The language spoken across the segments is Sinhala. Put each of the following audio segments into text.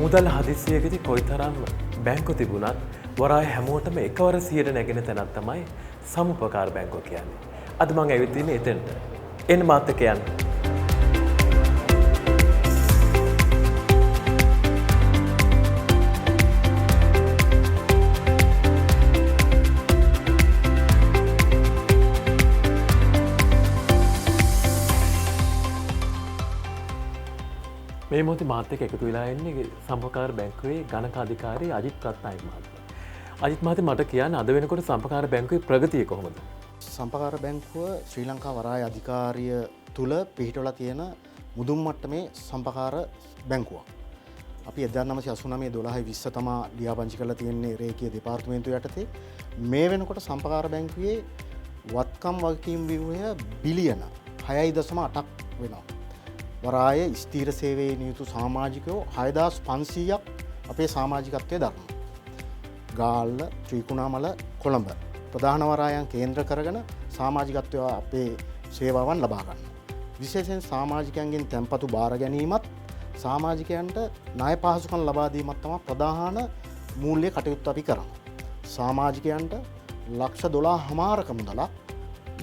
මුදල් හදිසියකදී කොයිතරම් බැංකු තිබුණත් වරාය හැමෝටම එකවර 100ට නැගෙන තැනක් තමයි සමුපකාර බැංකුව කියන්නේ. අද මම ඇවිත් ඉන්නේ එතනට. එන්න මාත් එක්ක යන්න. මේ මොහොතේ මාත් එක්ක එකතු වෙලා ඉන්නේ සම්පකාර බැංකුවේ ගණක අධිකාරී අජිත් රත්නායක මහත්මයා. අජිත් මහත්මයා මට කියන්න අද වෙනකොට සම්පකාර බැංකුවේ ප්‍රගතිය කොහොමද? සම්පකාර බැංකුව ශ්‍රී ලංකා වරාය අධිකාරිය තුල පිහිටවලා තියෙන මුදුන් මට්ටමේ සම්පකාර බැංකුවක්. අපි 1989 12/20 තමා ලියාපදිංචි කරලා තියෙන්නේ රේඛීය දෙපාර්තමේන්තුව යටතේ. මේ වෙනකොට සම්පකාර බැංකුවේ වත්කම් වගකීම් ව්‍යුහය බිලියන 6.8ක් වෙනවා. වරාය ස්ථීර සේවයේ නියුතු සමාජිකයෝ 6500ක් අපේ සමාජිකත්වයේ දරනවා. ගාල්ල, ත්‍රිකුණාමල, කොළඹ ප්‍රධාන වරායන් කේන්ද්‍ර කරගෙන සමාජිකත්වය අපේ සේවාවන් ලබා ගන්නවා. විශේෂයෙන් සමාජිකයන්ගෙන් තැන්පතු බාර ගැනීමත් සමාජිකයන්ට ණය පහසුකම් ලබා දීමත් තමයි ප්‍රධාන මූල්‍ය කටයුත්ත අපි කරන්නේ. සමාජිකයන්ට ලක්ෂ 12.5ක මුදලක්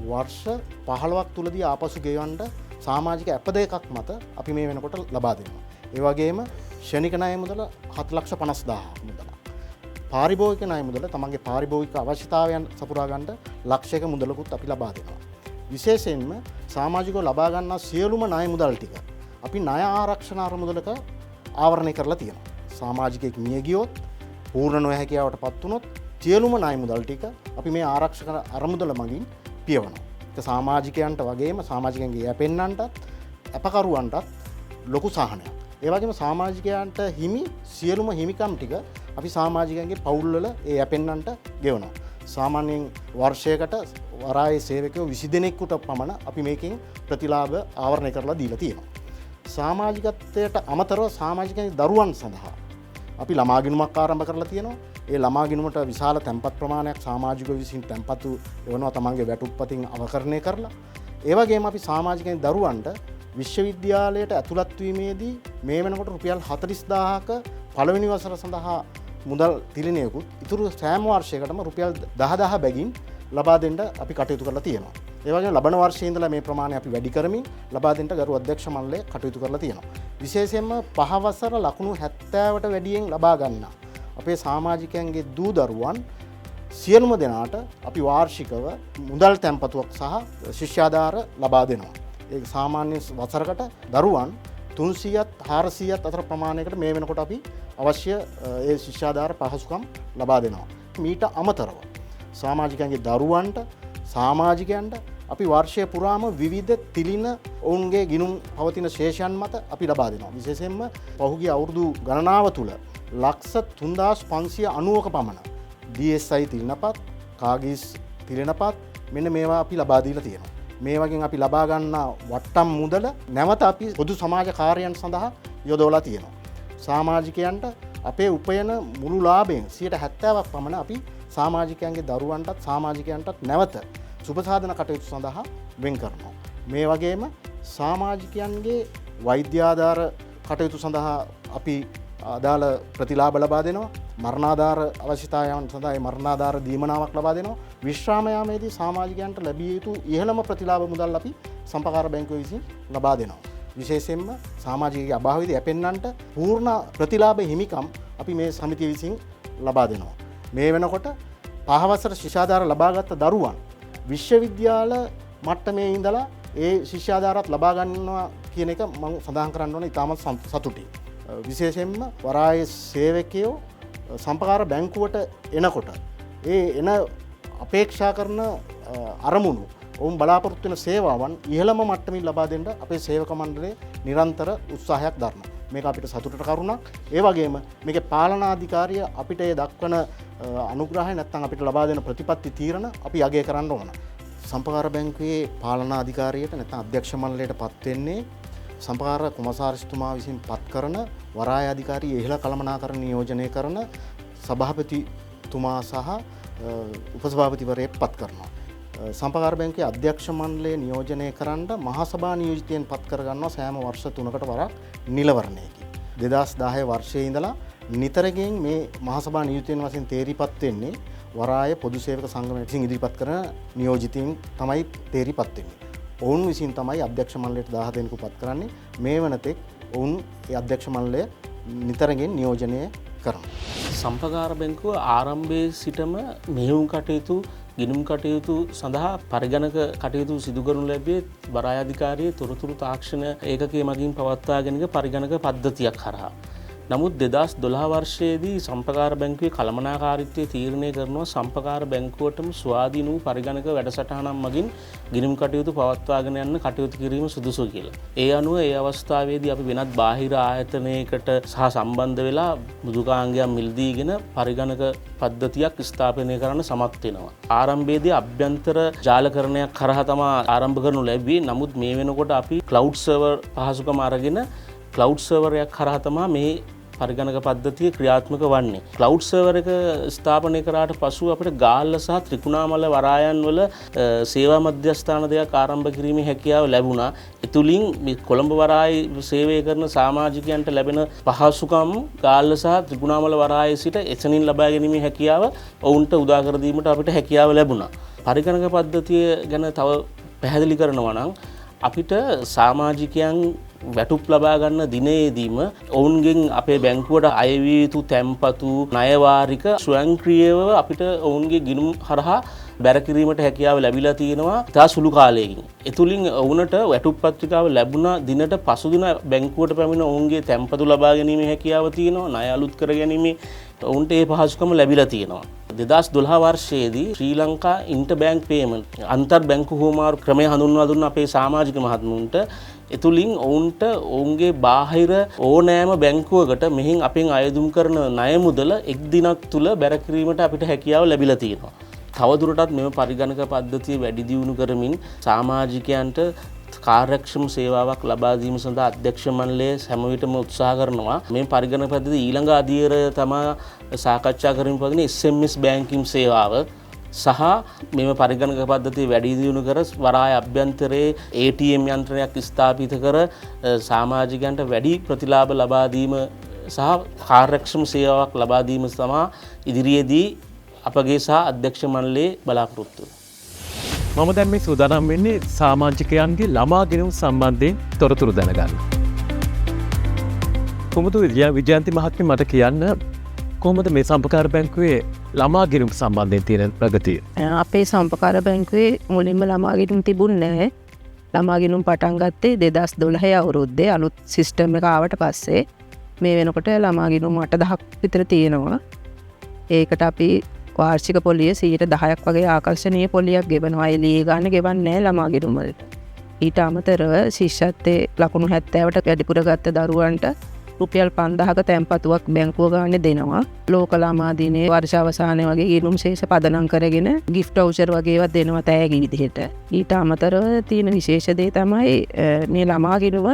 වර්ෂ 15ක් තුලදී ආපසු ගෙවන්න සමාජික ඇප දෙකක් මත අපි මේ වෙනකොට ලබා දෙනවා. ඒ වගේම ශනික ණය මුදල 7,50,000ක් මුදලක්. පාරිභෝගික ණය මුදල තමන්ගේ පාරිභෝගික අවශ්‍යතාවයන් සපුරා ගන්නට ලක්ෂයක මුදලකුත් අපි ලබා දෙනවා. විශේෂයෙන්ම සමාජිකව ලබා ගන්නා සියලුම ණය මුදල් ටික අපි ණය ආරක්ෂණ අරමුදලක ආවරණය කරලා තියෙනවා. සමාජිකයෙක් මිය ගියොත් පූර්ණ නොහැකියාවටපත් වුණොත් සියලුම ණය මුදල් ටික අපි මේ ආරක්ෂක අරමුදල මගින් පියවනවා. සමාජිකයන්ට වගේම සමාජිකයන්ගේ යැපෙන්නන්ටත් අපකරුවන්ටත් ලොකු සහනයක්. ඒ වගේම සමාජිකයන්ට හිමි සියලුම හිමිකම් ටික අපි සමාජිකයන්ගේ පවුල්වල ඒ යැපෙන්නන්ට ගෙවනවා. සාමාන්‍යයෙන් වර්ෂයකට වරායේ සේවකයෝ 20 දෙනෙකුට පමණ අපි මේකෙන් ප්‍රතිලාභ ආවරණය කරලා දීලා තියෙනවා. සමාජිකත්වයට අමතරව සමාජිකයන්ගේ දරුවන් සඳහා අපි ළමා ගිණුමක් ආරම්භ කරලා තියෙනවා. ඒ ළමා ගිණුමට විශාල තැන්පත් ප්‍රමාණයක් සමාජිකයෝ විසින් තැන්පතු එවනවා තමන්ගේ වැටුප්පතින් අවකරණය කරලා. ඒ වගේම අපි සමාජිකයන් දරුවන්ට විශ්වවිද්‍යාලයට ඇතුළත් වීමේදී මේ වෙනකොට රුපියල් 40000ක පළවෙනි වසර සඳහා මුදල් තිලිනයකුත් ඉතුරු සෑම වර්ෂයකටම රුපියල් 10000 බැගින් ලබා දෙන්න අපි කටයුතු කරලා තියෙනවා. ඒ වගේම ලබන වර්ෂයේ ඉඳලා මේ ප්‍රමාණය අපි වැඩි කරමින් ලබා දෙන්න ගරු අධ්‍යක්ෂ මණ්ඩලය කටයුතු කරලා තියෙනවා. විශේෂයෙන්ම පහ වසර ලකුණු 70ට වැඩියෙන් ලබා ගන්නා අපේ සමාජිකයන්ගේ දූ දරුවන් සියලුම දෙනාට අපි වාර්ෂිකව මුදල් තැන්පතුවක් සහ ශිෂ්‍යාධාර ලබා දෙනවා. ඒ සාමාන්‍ය වසරකට දරුවන් 300ත් 400ත් අතර ප්‍රමාණයකට මේ වෙනකොට අපි අවශ්‍ය ඒ ශිෂ්‍යාධාර පහසුකම් ලබා දෙනවා. මීට අමතරව සමාජිකයන්ගේ දරුවන්ට සමාජිකයන්ට අපි වර්ෂය පුරාම විවිධ තිලින ඔවුන්ගේ ගිණුම් පවතින ශේෂයන් මත අපි ලබා දෙනවා. විශේෂයෙන්ම පහුගිය අවුරුදු ගණනාව තුළ ලක්ෂ 3590ක පමණ DSI තිලිනපත්, කාගිස් තිලිනපත් මෙන්න මේවා අපි ලබා දීලා තියෙනවා. මේ වගේ අපි ලබා ගන්නා වට්ටම් මුදල නැවත අපි පොදු සමාජ කාර්යයන් සඳහා යොදවලා තියෙනවා. සමාජිකයන්ට අපේ උපයන මුළු ලාභයෙන් 70%ක් පමණ අපි සමාජිකයන්ගේ දරුවන්ටත් සමාජිකයන්ටත් නැවත සුබසාධන කටයුතු සඳහා වෙන් කරනවා. මේ වගේම සමාජිකයන්ගේ වෛද්‍ය ආධාර කටයුතු සඳහා අපි අදාළ ප්‍රතිලාභ ලබා දෙනවා. මරණාධාර අවශ්‍යතාවයන් සඳහා මරණාධාර දීමනාවක් ලබා දෙනවා. විශ්‍රාම යාමේදී සමාජිකයන්ට ලැබිය යුතු ඉහළම ප්‍රතිලාභ මුදල් අපි සම්පකාර බැංකුව විසින් ලබා දෙනවා. විශේෂයෙන්ම සමාජිකගේ අභාවයේදී යැපෙන්නන්ට පූර්ණ ප්‍රතිලාභ හිමිකම් අපි මේ සමිතිය විසින් ලබා දෙනවා. මේ වෙනකොට පහවසර ශිෂ්‍යාධාර ලබාගත් දරුවන් විශ්වවිද්‍යාල මට්ටමේ ඉඳලා ඒ ශිෂ්‍යාධාරත් ලබා ගන්නවා කියන එක මම සඳහන් කරන්න ඕනේ. ඉතාමත් සතුටින්. විශේෂයෙන්ම වරායේ සේවකයෝ සම්පකාර බැංකුවට එනකොට ඒ එන අපේක්ෂා කරන අරමුණු ඔවුන් බලාපොරොත්තු වෙන සේවාවන් ඉහළම මට්ටමින් ලබා දෙන්න අපේ සේවක මණ්ඩලය නිරන්තර උත්සාහයක් දරනවා. මේක අපිට සතුටට කරුණක්. ඒ වගේම මේකේ පාලනාධිකාරිය අපිට ඒ දක්වන අනුග්‍රහය නැත්නම් අපිට ලබා දෙන ප්‍රතිපත්ති තීරණ අපි අගය කරන්න ඕන. සම්පකාර බැංකුවේ පාලනාධිකාරියට නැත්නම් අධ්‍යක්ෂ මණ්ඩලයට පත් වෙන්නේ සම්පකාර කොමසාරිස්තුමා විසින් පත් කරන වරාය අධිකාරී ඉහළ කළමනාකරණ නියෝජනය කරන සභාපතිතුමා සහ උපසභාපතිවරයෙක් පත් කරනවා. සම්පකාර බැංකුවේ අධ්‍යක්ෂ මණ්ඩලය නියෝජනය කරන්න මහා සභා නියෝජිතයන් පත් කර ගන්නවා සෑම වර්ෂ 3කට වරක් නිලවරණයකින්. 2010 වර්ෂයේ ඉඳලා නිතරගෙන් මේ මහසභා නියුතියන් වශයෙන් තේරිපත් වෙන්නේ වරාය පොදු සේවක සංගමය විසින් ඉදිරිපත් කරන නියෝජිතයින් තමයි තේරිපත් වෙන්නේ. ඔවුන් විසින් තමයි අධ්‍යක්ෂ මණ්ඩලයට 10 දෙනෙකු පත් කරන්නේ. මේ වනතෙක් ඔවුන් ඒ අධ්‍යක්ෂ මණ්ඩලය නිතරගෙන් නියෝජනය කරනවා. සම්පකාර බැංකුව ආරම්භයේ සිටම මෙහෙයුම් කටයුතු ගිණුම් කටයුතු සඳහා පරිගණක කටයුතු සිදු කරනු ලැබුවේ වරාය අධිකාරියේ තොරතුරු තාක්ෂණ ඒකකයේ මගින් පවත්වාගෙන පරිගණක පද්ධතියක් හරහා. නමුත් 2012 වර්ෂයේදී සම්පකාර බැංකුවේ කළමනාකාරීත්වය තීරණය කරනවා සම්පකාර බැංකුවටම ස්වාධීන වූ පරිගණක වැඩසටහනක් මගින් ගිණුම් කටයුතු පවත්වාගෙන යන්න කටයුතු කිරීම සුදුසු කියලා. ඒ අනුව ඒ අවස්ථාවේදී අපි වෙනත් බාහිර ආයතනයකට සහ සම්බන්ධ වෙලා මෘදුකාංගයන් මිලදීගෙන පරිගණක පද්ධතියක් ස්ථාපනය කරන්න සමත් වෙනවා. ආරම්භයේදී අභ්‍යන්තර ජාලකරණයක් කරහා තමයි ආරම්භ කරනු ලැබුවේ. නමුත් මේ වෙනකොට අපි ක්ලවුඩ් සර්වර් පහසුකම අරගෙන ක්ලවුඩ් සර්වරයක් කරහා තමයි මේ පරිගණක පද්ධතිය ක්‍රියාත්මක වන්නේ. ක්ලවුඩ් සර්වර් එක ස්ථාපනය කරාට පසු අපිට ගාල්ල සහ ත්‍රිකුණාමල වරායන් වල සේවා මධ්‍යස්ථාන දෙකක් ආරම්භ කිරීමේ හැකියාව ලැබුණා. ඒ තුලින් මේ කොළඹ වරායේ සේවය කරන සමාජිකයන්ට ලැබෙන පහසුකම් ගාල්ල සහ ත්‍රිකුණාමල වරායේ සිට එතනින් ලබා ගැනීමේ හැකියාව ඔවුන්ට උදා කර දීමට අපිට හැකියාව ලැබුණා. පරිගණක පද්ධතිය ගැන තව පැහැදිලි කරනවා නම් අපිට සමාජිකයන් වැටුප් ලබා ගන්න දිනේදීම ඔවුන්ගෙන් අපේ බැංකුවට අයවිය යුතු තැන්පතු ණයවාරික ස්වයංක්‍රීයව අපිට ඔවුන්ගේ ගිණුම් හරහා බැර කිරීමට හැකියාව ලැබිලා තියෙනවා තා සුළු කාලයකින්. ඒ තුලින් ඔවුන්ට වැටුප් පත්‍රිකාව ලැබුණ දිනට පසුදින බැංකුවට පැමිණ ඔවුන්ගේ තැන්පතු ලබා ගැනීමේ හැකියාව තියෙනවා. ණය අලුත් කර ගැනීම ඔවුන්ට ඒ පහසුකම ලැබිලා තියෙනවා. 2012 වර්ෂයේදී ශ්‍රී ලංකා ඉන්ටර්බැංක් පේමන්ට් අන්තර් බැංකු හුවමාරු ක්‍රමය හඳුන්වා දුන්න අපේ සමාජික මහත්මුන්ට එතුලින් ඔවුන්ට ඔවුන්ගේ බාහිර ඕනෑම බැංකුවකට මෙහින් අපෙන් අයදුම් කරන ණය මුදල එක් දිනක් තුල බැර කිරීමට අපිට හැකියාව ලැබිලා තියෙනවා. තවදුරටත් මෙම පරිගණක පද්ධතිය වැඩි දියුණු කරමින් සමාජිකයන්ට කාර්යක්ෂම සේවාවක් ලබා දීම සඳහා අධ්‍යක්ෂ මණ්ඩලය හැම විටම උත්සාහ කරනවා. මේ පරිගණක පද්ධතිය ඊළඟ අධීරය තමයි සාකච්ඡා කරමින් පවතින SMS බැංකින් සේවාව සහ මෙම පරිගණක පද්ධතිය වැඩි දියුණු කර වරාය අභ්‍යන්තරයේ ATM යන්ත්‍රයක් ස්ථාපිත කර සමාජිකයන්ට වැඩි ප්‍රතිලාභ ලබා දීම සහ කාර්යක්ෂම සේවාවක් ලබා දීම තමයි ඉදිරියේදී අපගේ සහ අධ්‍යක්ෂ මණ්ඩලයේ බලාපොරොත්තුව. මම දැන් මේ සූදානම් වෙන්නේ සමාජිකයන්ගේ ළමා ගෙනුම් සම්බන්ධයෙන් තොරතුරු දැනගන්න. කොමුතු විජයන්ති මහත්මිය මට කියන්න කොහොමද මේ සම්පකාර බැංකුවේ ළමා ගෙනුම් සම්බන්ධයෙන් තියෙන ප්‍රගතිය? අපේ සම්පකාර බැංකුවේ මුලින්ම ළමා ගෙනුම් තිබුණේ නැහැ. ළමා ගෙනුම් පටන් ගත්තේ 2012 අවුරුද්දේ අලුත් සිස්ටම් එක ආවට පස්සේ. මේ වෙනකොට ළමා ගෙනුම් 8,000ක් විතර තියෙනවා. ඒකට අපි වාර්ෂික පොලිය 10% වගේ ආකර්ෂණීය පොලියක් ගෙවනවා. එළියේ ගන්න ගෙවන්නේ නැහැ ළමා ගෙනුම් වලට. ඊට අමතරව ශිෂ්‍යත්වයේ ලකුණු 70ට වැඩිපුර ගත්ත දරුවන්ට රුපියල් 5,000ක තැන්පතුවක් බැංකුව ගානේ දෙනවා. ලෝක ළමා දිනේ වර්ෂ අවසානයේ වගේ ගෙනුම් ශේෂ පදනම් කරගෙන gift voucher වගේ ඒවා දෙනවා තෑගි විදිහට. ඊට අමතරව තියෙන විශේෂ දේ තමයි මේ ළමා ගෙනුම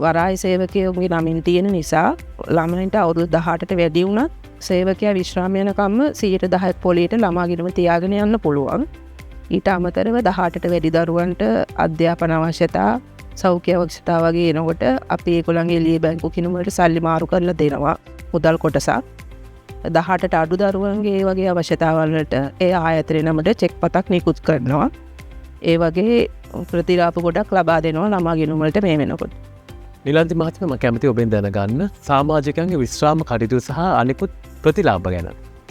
වරාය සේවකයෝගේ නමින් තියෙන නිසා ළමයින්ට අවුරුදු 18ට වැඩි වුණත් සේවකයා විශ්‍රාම යනකම්ම 10% පොලියට ළමා ගෙනුම තියාගෙන යන්න පුළුවන්. ඊට අමතරව 18ට වැඩි දරුවන්ට අධ්‍යාපන අවශ්‍යතා සෞඛ්‍ය අවශ්‍යතා වගේ එනකොට අපි ඒගොල්ලන්ගේ එළියේ බැංකු කිනුම වලට සල්ලි මාරු කරලා දෙනවා මුදල් කොටසක්. 18ට අඩු දරුවන්ගේ ඒ වගේ අවශ්‍යතාවල් වලට ඒ ආයතනයේ නමට චෙක් පතක් නිකුත් කරනවා. ඒ වගේ ප්‍රතිලාභ ගොඩක් ලබා දෙනවා ළමා ගෙනුම වලට මේ වෙනකොට. නිලන්ති මහත්මයා මම කැමති ඔබෙන් දැනගන්න සමාජිකයන්ගේ විශ්‍රාම කටයුතු සහ අනිකුත් ප්‍රතිලාභ ගැන.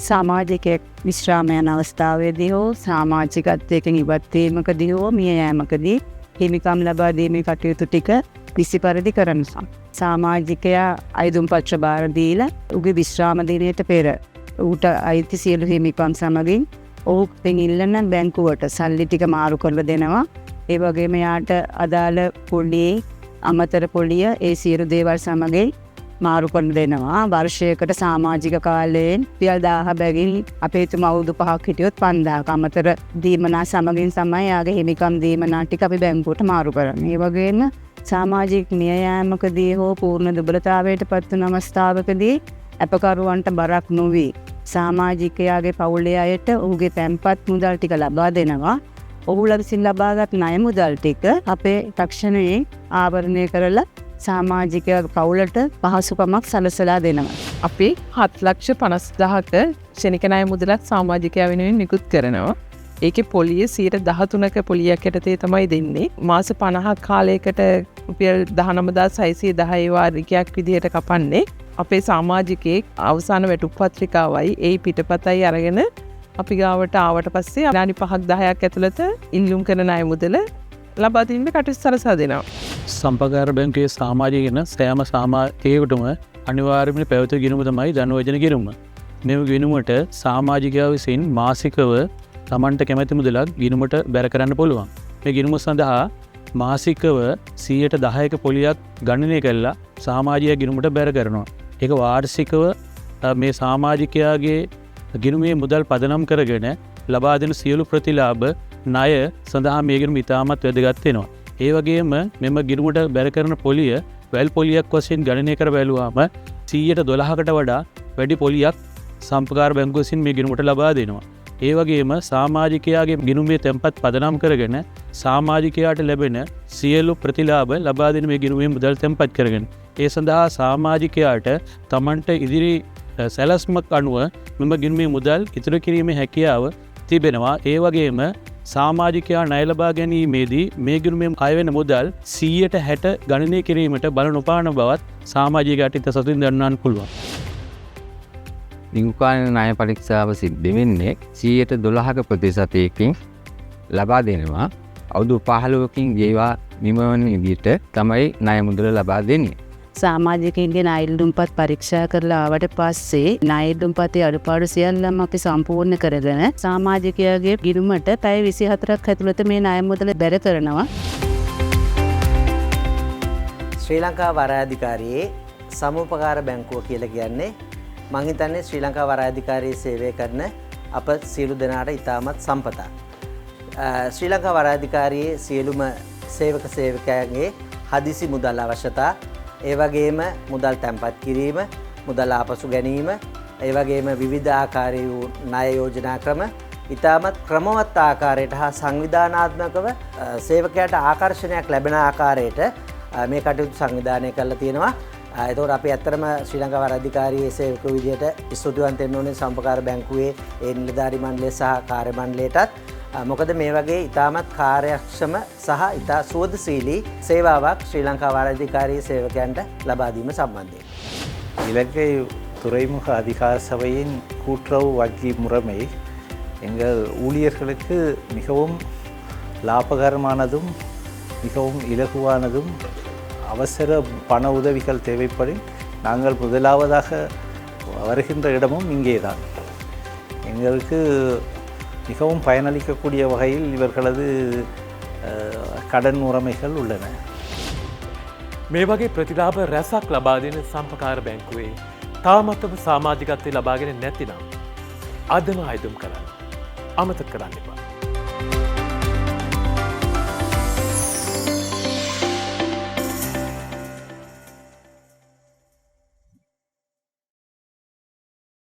සමාජිකයෙක් විශ්‍රාම යන අවස්ථාවේදී හෝ සමාජිකත්වයකින් ඉවත්වීමකදී හෝ මිය යෑමකදී හිමිකම් ලබා දීමේ කටයුතු ටික නිසි පරිදි කරනවා. සමාජිකයා අයදුම් පත්‍ර බාර දීලා උගේ විශ්‍රාම දිනයට පෙර ඌට අයිති සියලු හිමිකම් සමගින් ඔහුගෙන් ඉල්ලන බැංකුවට සල්ලි ටික මාරු කරලා දෙනවා. ඒ වගේම යාට අදාළ පොලියේ අමතර පොලිය ඒ සියලු දේවල් සමගින් මාරු කරන දෙනවා. වර්ෂයකට සමාජික කාලයෙන් රුපියල් 1000 බැගින් අපේ තුම අවුරුදු 5ක් හිටියොත් 5000ක අමතර දීමනා සමගින් තමයි යාගේ හිමිකම් දීමනා ටික අපි බැංකුවට මාරු කරන්නේ. ඒ වගේම සමාජික මිය යාමකදී හෝ පූර්ණ දුබලතාවයට පත් වන අවස්ථාවකදී අපකරුවන්ට බරක් නොවි සමාජිකයාගේ පවුලේ අයට ඔහුගේ තැන්පත් මුදල් ටික ලබා දෙනවා. ඔහුලා විසින් ලබාගත් ණය මුදල් ටික අපේ තක්ෂණයේ ආවරණය කරලා සාමාජික පවුලට පහසුකමක් සලසලා දෙනවා. අපි 7,50,000ක ක්ෂණික ණය මුදලක් සමාජිකයා වෙනුවෙන් නිකුත් කරනවා. ඒකේ පොලිය 13%ක පොලියක් යටතේ තමයි දෙන්නේ. මාස 50ක් කාලයකට රුපියල් 19,610 වාරිකයක් විදිහට කපන්නේ. අපේ සමාජිකයෙක් අවසාන වැටුප් පත්‍රිකාවයි ඒ පිටපතයි අරගෙන අපි ගාවට ආවට පස්සේ විනාඩි 5ක් 10ක් ඇතුළත ඉල්ලුම් කරන ණය මුදල ලබා දීමේ කටයුතු සලසා දෙනවා. සම්පකාර බැංකුවේ සමාජිකයන සෑම සමාජිකයෙකුටම අනිවාර්යයෙන්ම පැවති ගිණුම තමයි ධනවර්ජන ගිණුම. මේ ගිණුමට සමාජිකයා විසින් මාසිකව තමන්ට කැමැති මුදලක් ගිණුමට බැර කරන්න පුළුවන්. මේ ගිණුම සඳහා මාසිකව 10%ක පොලියක් ගණනය කරලා සමාජිකයා ගිණුමට බැර කරනවා. ඒක වාර්ෂිකව මේ සමාජිකයාගේ ගිණුමේ මුදල් පදනම් කරගෙන ලබා දෙන සියලු ප්‍රතිලාභ ණය සඳහා මේ ගිණුම ඉතාමත් වැදගත් වෙනවා. ඒ වගේම මෙම ගිණුමට බැර කරන පොලිය වැල් පොලියක් වශයෙන් ගණනය කර බැලුවාම 12%කට වඩා වැඩි පොලියක් සම්පකාර බැංකුව විසින් මේ ගිණුමට ලබා දෙනවා. ඒ වගේම සමාජිකයාගේ ගිණුමේ තැන්පත් පදනම් කරගෙන සමාජිකයාට ලැබෙන සියලු ප්‍රතිලාභ ලබා දෙන මේ ගිණුමේ මුදල් තැන්පත් කරගෙන ඒ සඳහා සමාජිකයාට තමන්ට ඉදිරි සැලැස්මක් අනුව මෙම ගිණුමේ මුදල් ඉතුරු කිරීමේ හැකියාව තිබෙනවා. ඒ වගේම සමාජිකයා ණය ලබා ගැනීමේදී මේ ගිණුමේ අය වෙන මුදල් 60% ගණනය කිරීමට බල නොපාන බවත් සමාජිකයාට සතුටින් දන්වන්න පුළුවන්. ලිංගුකාන ණය පරීක්ෂාව සිද්ධ වෙන්නේ 12%ක ප්‍රතිශතයකින් ලබා දෙනවා. අවුරුදු 15කින් ගෙවා නිමවන විදිහට තමයි ණය මුදල ලබා දෙන්නේ. සමාජිකයන්ගේ ණය ඉල්ලුම්පත් පරීක්ෂා කරලා ආවට පස්සේ ණය ඉල්ලුම්පතේ අඩුපාඩු සියල්ලම අපි සම්පූර්ණ කරගෙන සමාජිකයාගේ ගිණුමට පැය 24ක් ඇතුළත මේ ණය මුදල බැර කරනවා. ශ්‍රී ලංකා වරායධිකාරියේ සමුපකාර බැංකුව කියලා කියන්නේ මං හිතන්නේ ශ්‍රී ලංකා වරායධිකාරියේ සේවය කරන අප සියලු දෙනාට ඉතාමත් සම්පතක්. ශ්‍රී ලංකා වරායධිකාරියේ සියලුම සේවක සේවිකයන්ගේ හදිසි මුදල් අවශ්‍යතා, ඒ වගේම මුදල් තැන්පත් කිරීම, මුදල් ආපසු ගැනීම, ඒ වගේම විවිධ ආකාරයේ වූ ණය යෝජනා ක්‍රම ඉතාමත් ක්‍රමවත් ආකාරයට හා සංවිධානාත්මකව සේවකයාට ආකර්ෂණයක් ලැබෙන ආකාරයට මේ කටයුතු සංවිධානය කරලා තියෙනවා. එතකොට අපි ඇත්තටම ශ්‍රී ලංකා වරායධිකාරියේ සේවක විදියට ස්තුතිවන්ත වෙන්න ඕනේ සම්පකාර බැංකුවේ ඒ නිලධාරි මණ්ඩලය සහ කාර්ය මණ්ඩලයටත්. මොකද මේ වගේ ඉතාමත් කාර්යක්ෂම සහ ඉතා සුවදශීලී சேவாවක් ශ්‍රී ලංකா වරායධිකාරියේ சேவකයන්ට ලබා දීම සම්බන්ධයෙන්. இலங்கை துறைமுக அதிகார சபையின் கூட்டுறவு வங்கி முறைமை எங்கள் ஊழியர்களுக்கு மிகவும் லாபகரமானதும் மிகவும் இலகுவானதும் அவசர பண உதவிகள் தேவைப்படும் நாங்கள் முதலாவதாக வருகின்ற இடமும் இங்கே தான். எங்களுக்கு மிகவும் பயனளிக்கக்கூடிய வகையில் இவர்களது கடன் முறைமைகள் உள்ளன. මේ වගේ ප්‍රතිලාභ රැසක් ලබා දෙන සම්පකාර බැංකුවේ තාමත්ම සමාජිකත්වය ලබාගෙන නැතිනම් අදම අයදුම් කරන්න. අමතක කරන්න එපා.